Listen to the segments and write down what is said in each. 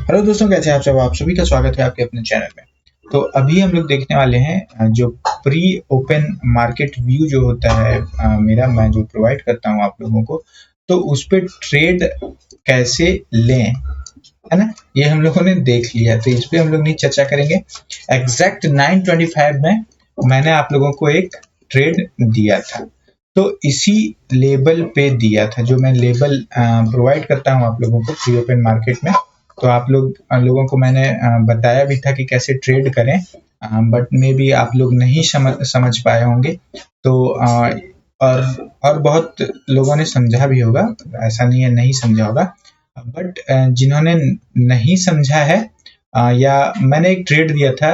Hello दोस्तों, कैसे हैं आप सब? आप सभी का स्वागत है आपके अपने चैनल में। तो अभी हम लोग देखने वाले हैं जो प्री ओपन मार्केट व्यू जो होता है मेरा, मैं जो प्रोवाइड करता हूं आप लोगों को, तो उस पे ट्रेड कैसे लें, है ना। ये हम लोगों ने देख लिया, तो इस पे हम लोग नहीं चर्चा करेंगे। एग्जैक्ट 9:25 में मैंने आप लोगों को एक ट्रेड दिया था, तो इसी लेबल पे दिया था, जो मैं लेबल प्रोवाइड करता हूँ आप लोगों को प्री ओपन मार्केट में। तो आप लोगों को मैंने बताया भी था कि कैसे ट्रेड करें, बट मे बी आप लोग नहीं समझ पाए होंगे। तो और बहुत लोगों ने समझा भी होगा, ऐसा नहीं है नहीं समझा होगा, बट जिन्होंने नहीं समझा है, या मैंने एक ट्रेड दिया था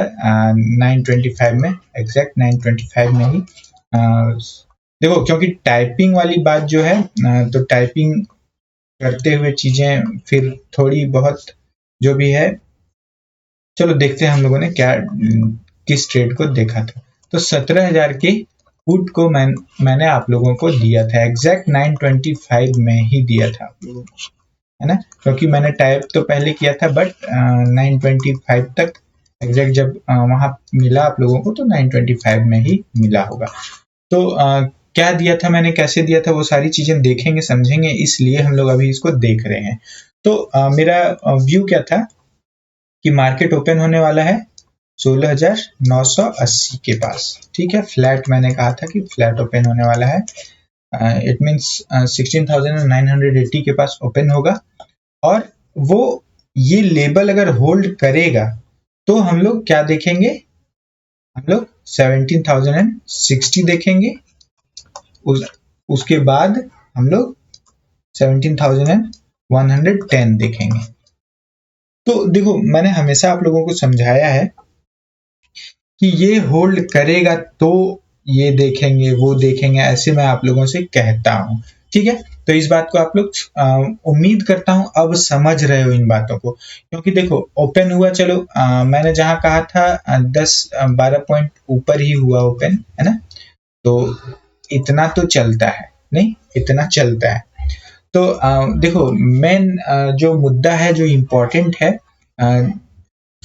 9:25 में, एग्जैक्ट 9:25 में ही। देखो, क्योंकि टाइपिंग वाली बात जो है, तो टाइपिंग करते हुए चीजें फिर थोड़ी बहुत जो भी है, चलो देखते हैं हम लोगों ने क्या किस ट्रेड को देखा था। तो 17,000 की पुट को मैंने आप लोगों को दिया था, एग्जैक्ट 9:25 में ही दिया था आप लोगों को, है ना। क्योंकि मैंने टाइप तो पहले किया था, बट 9:25 तक एग्जैक्ट जब वहां मिला आप लोगों को, तो 9:25 में ही मिला होगा। तो क्या दिया था मैंने, कैसे दिया था, वो सारी चीजें देखेंगे, समझेंगे, इसलिए हम लोग अभी इसको देख रहे हैं। तो मेरा व्यू क्या था कि मार्केट ओपन होने वाला है 16,980 के पास, ठीक है। फ्लैट मैंने कहा था कि फ्लैट ओपन होने वाला है, इट मीन्स 16,980 के पास ओपन होगा। और वो ये लेबल अगर होल्ड करेगा तो हम लोग क्या देखेंगे, हम लोग 17,060 देखेंगे। उसके बाद हम लोग 17,110 देखेंगे। तो देखो, मैंने हमेशा आप लोगों को समझाया है कि ये होल्ड करेगा तो ये देखेंगे, वो देखेंगे, ऐसे मैं आप लोगों से कहता हूं, ठीक है। तो इस बात को आप लोग उम्मीद करता हूं अब समझ रहे हो इन बातों को। क्योंकि देखो, ओपन हुआ, चलो मैंने जहां कहा था 10-12 पॉइंट ऊपर ही हुआ ओपन, है ना। तो इतना तो चलता है, नहीं इतना चलता है। तो देखो, मेन जो मुद्दा है, जो इम्पोर्टेंट है,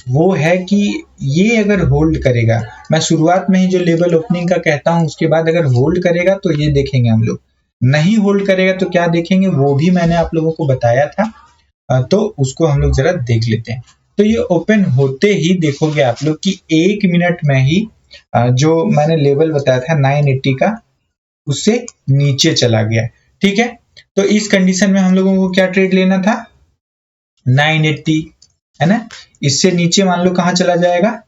वो है कि ये अगर होल्ड करेगा, मैं शुरुआत में ही जो लेवल ओपनिंग का कहता हूं, उसके बाद अगर होल्ड करेगा तो ये देखेंगे हम लोग। नहीं होल्ड करेगा तो क्या देखेंगे, वो भी मैंने आप लोगों को बताया था। तो उसको हम लोग जरा देख लेते हैं। तो ये ओपन होते ही देखोगे आप लोग कि 1 मिनट में ही जो मैंने लेवल बताया था 980 का, उससे नीचे चला गया, ठीक है। तो इस कंडीशन में हम लोगों को क्या ट्रेड लेना था, 980, है ना। इससे नीचे मान लो कहां चला जाएगा,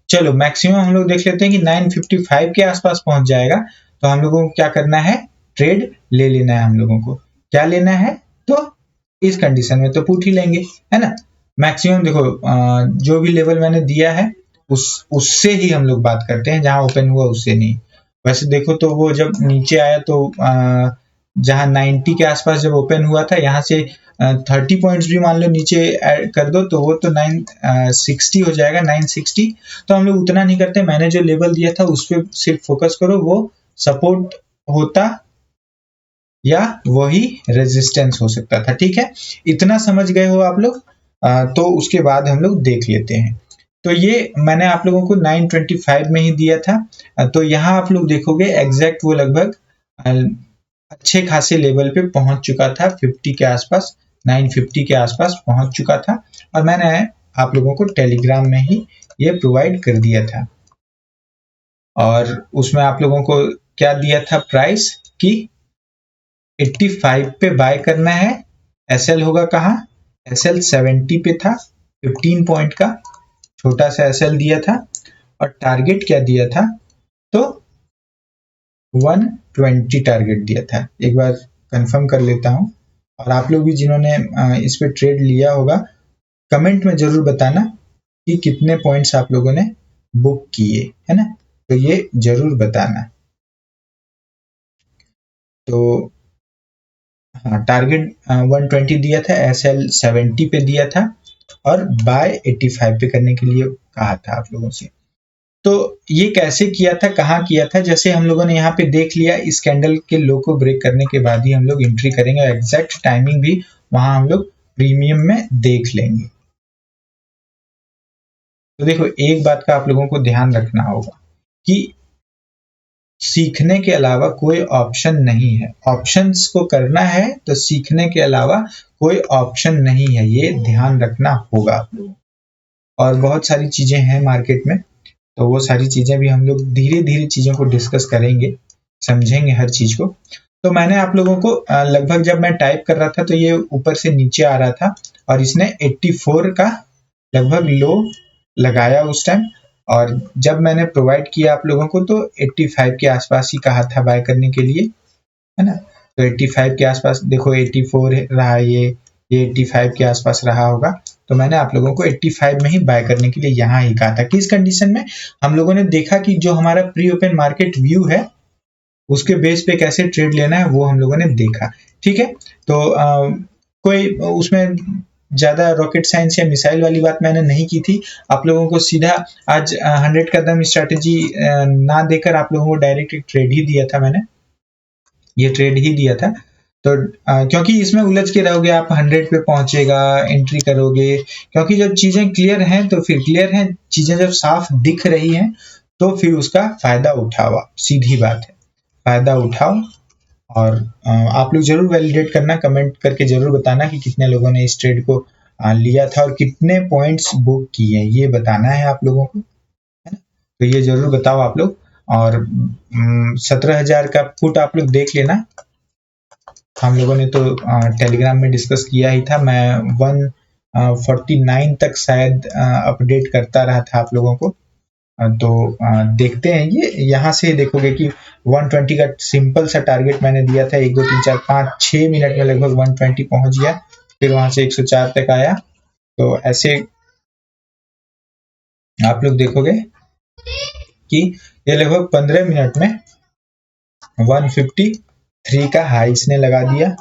चलो मैक्सिमम हम लोग देख लेते हैं कि 955 के आसपास पहुंच जाएगा। तो हम लोगों को क्या करना है, ट्रेड ले लेना है। हम लोगों को क्या लेना है, तो इस कंडीशन में तो पुट ही लेंगे, है ना। मैक्सिमम देखो, जो भी लेवल मैंने दिया है उससे ही हम लोग बात करते हैं, जहां ओपन हुआ उससे नहीं। वैसे देखो, तो वो जब नीचे आया तो जहां 90 के आसपास जब ओपन हुआ था, यहाँ से 30 पॉइंट्स भी मान लो नीचे ऐड कर दो, तो वो तो 960 हो जाएगा, 960। तो हम लोग उतना नहीं करते, मैंने जो लेवल दिया था उस पर सिर्फ फोकस करो, वो सपोर्ट होता या वही रेजिस्टेंस हो सकता था, ठीक है। इतना समझ गए हो आप लोग। तो उसके बाद हम लोग देख लेते हैं। तो ये मैंने आप लोगों को 9:25 में ही दिया था। तो यहाँ आप लोग देखोगे एग्जैक्ट वो लगभग अच्छे खासे लेवल पे पहुंच चुका था, 50 के आसपास, 950 के आसपास पहुंच चुका था। और मैंने आप लोगों को टेलीग्राम में ही ये प्रोवाइड कर दिया था। और उसमें आप लोगों को क्या दिया था, प्राइस की 85 पे बाय करना है। एसएल होगा कहाँ, एसएल 70 पे था, 15 पॉइंट का छोटा सा एसएल दिया था। और टारगेट क्या दिया था, तो 120 टारगेट दिया था। एक बार कंफर्म कर लेता हूं। और आप लोग भी जिन्होंने इस पे ट्रेड लिया होगा, कमेंट में जरूर बताना कि कितने पॉइंट्स आप लोगों ने बुक किए, है ना। तो ये जरूर बताना। तो हाँ, टारगेट 120 दिया था, एसएल 70 पे दिया था, और बाय 85 पे करने के लिए कहा था आप लोगों से। तो ये कैसे किया था, कहाँ किया था, जैसे हम लोगों ने यहाँ पे देख लिया, इस कैंडल के लो को ब्रेक करने के बाद ही हम लोग एंट्री करेंगे। एग्जैक्ट टाइमिंग भी वहां हम लोग प्रीमियम में देख लेंगे। तो देखो एक बात का आप लोगों को ध्यान रखना होगा कि सीखने के अलावा कोई ऑप्शन नहीं है। ऑप्शंस को करना है तो सीखने के अलावा कोई ऑप्शन नहीं है, ये ध्यान रखना होगा आप लोगों को। और बहुत सारी चीजें हैं मार्केट में, तो वो सारी चीजें भी हम लोग धीरे धीरे चीजों को डिस्कस करेंगे, समझेंगे हर चीज को। तो मैंने आप लोगों को लगभग जब मैं टाइप कर रहा था तो ये ऊपर से नीचे आ रहा था और इसने 84 का लगभग लो लगाया उस टाइम, और जब मैंने प्रोवाइड किया आप लोगों को तो 85 के आसपास ही कहा था बाय करने के लिए, है ना। तो 85 के आसपास देखो 84 रहा, ये 85 के आसपास रहा होगा। तो मैंने आप लोगों को 85 में ही बाय करने के लिए यहाँ ही कहा था। किस कंडीशन में? हम लोगों ने देखा कि जो हमारा प्री ओपन मार्केट व्यू है उसके बेस पे कैसे ट्रेड लेना है वो हम लोगों ने देखा, ठीक है। तो कोई उसमें ज्यादा रॉकेट साइंस या मिसाइल वाली बात मैंने नहीं की थी। आप लोगों को सीधा आज 100 कदम स्ट्रैटेजी ना देकर आप लोगों को डायरेक्ट एक ट्रेड ही दिया था, मैंने ये ट्रेड ही दिया था। तो क्योंकि इसमें उलझ के रहोगे आप, 100 पे पहुंचेगा, एंट्री करोगे, क्योंकि जब चीजें क्लियर हैं तो फिर क्लियर हैं, चीजें जब साफ दिख रही हैं तो फिर उसका फायदा उठाओ, सीधी बात है, फायदा उठाओ। और आप लोग जरूर वैलिडेट करना, कमेंट करके जरूर बताना कि कितने लोगों ने इस ट्रेड को लिया था और कितने पॉइंट्स बुक किए, ये बताना है आप लोगों को, है ना। तो ये जरूर बताओ आप लोग। और 17,000 का पुट आप लोग देख लेना, हम लोगों ने तो टेलीग्राम में डिस्कस किया ही था। मैं 149 तक शायद अपडेट करता रहा था आप लोगों को। तो देखते हैं, ये यहाँ से देखोगे कि 120 का सिंपल सा टारगेट मैंने दिया था, 1 2 3 4 5 6 मिनट में लगभग 120 पहुंच गया, फिर वहां से 104 तक आया। तो ऐसे आप लोग देखोगे कि ये लगभग 15 मिनट में 153 का हाई इसने लगा दिया।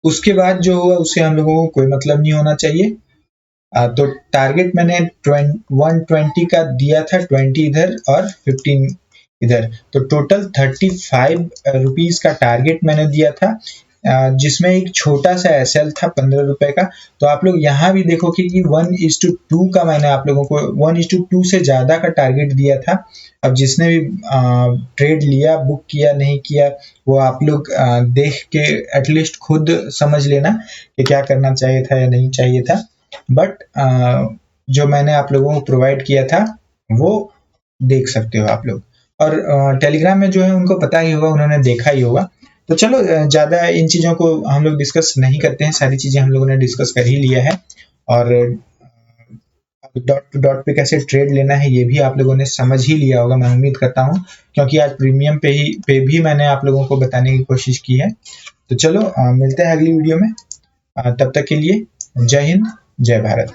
उसके बाद जो हुआ उससे हम लोगों को कोई मतलब नहीं होना चाहिए। तो टारगेट मैंने 120 का दिया था, 20 इधर और 15 इधर, तो टोटल 35 रुपीज का टारगेट मैंने दिया था, जिसमें एक छोटा सा एसएल था 15 रुपए का। तो आप लोग यहाँ भी देखोगे कि 1:2 का मैंने आप लोगों को 1:2 से ज्यादा का टारगेट दिया था। अब जिसने भी ट्रेड लिया, बुक किया नहीं किया, वो आप लोग देख के एटलीस्ट खुद समझ लेना कि क्या करना चाहिए था या नहीं चाहिए था। बट जो मैंने आप लोगों को प्रोवाइड किया था वो देख सकते हो आप लोग। और टेलीग्राम में जो है उनको पता ही होगा, उन्होंने देखा ही होगा। तो चलो ज़्यादा इन चीज़ों को हम लोग डिस्कस नहीं करते हैं, सारी चीज़ें हम लोगों ने डिस्कस कर ही लिया है। और डॉट टू डॉट पे कैसे ट्रेड लेना है ये भी आप लोगों ने समझ ही लिया होगा, मैं उम्मीद करता हूँ, क्योंकि आज प्रीमियम पे भी मैंने आप लोगों को बताने की कोशिश की है। तो चलो मिलते हैं अगली वीडियो में, तब तक के लिए जय हिंद, जय भारत।